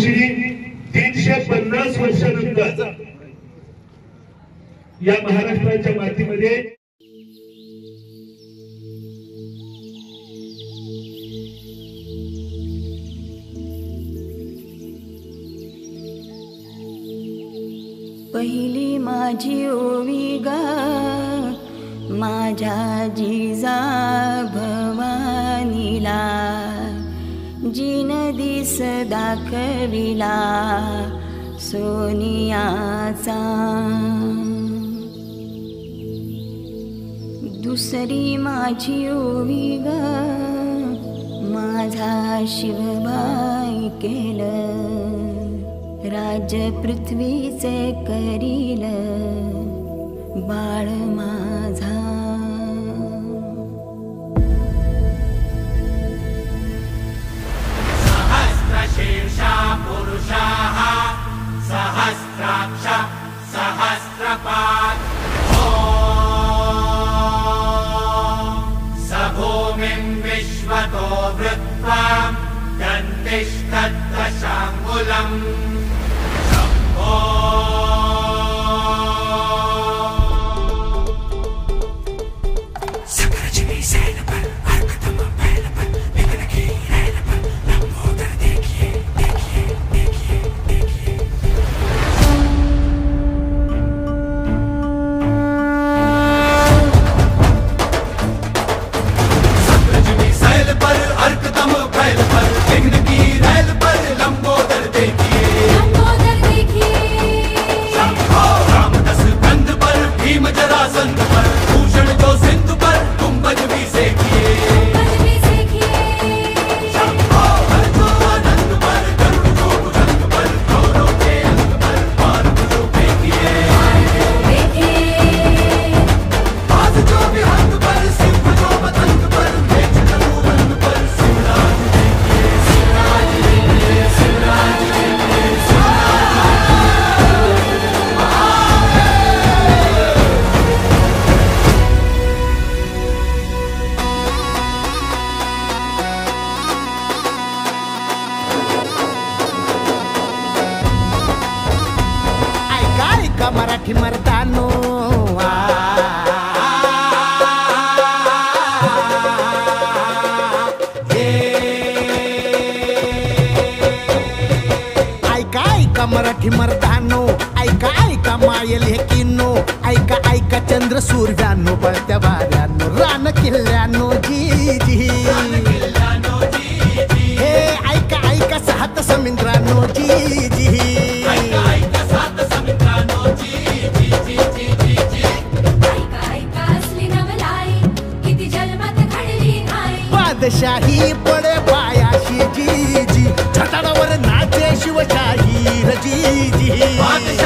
दिवशी 350 वर्षानंतर या महाराष्ट्राच्या मातीमध्ये पहिली माझी ओवी गा माझ्या जिजा भवानीला जिन दिस दाखविला सोनियाचा दुसरी माझी ओवी ग माझा शिवबाई केलं राज्य पृथ्वीचे करील बाळ माझा सहस्रशीर्षा पुरुषाः सहस्राक्ष सहस्रपात् स भूमिं विश्वतो वृत्वा दन्तिष्ठद्दशाङ्गुलम् मराठी मर्दानो ऐका ऐका मराठी मर्दानो ऐका ऐका मायल हे किन्नो ऐका ऐका चंद्र सूर्यानो बळत्या वाऱ्यानो रान किल्ल्यानो जी जी हे ऐका ऐका सात समुद्रानो जी जी शाही पडे पायाशी जी जी छटाडावर नाचे शिवशाही जी जी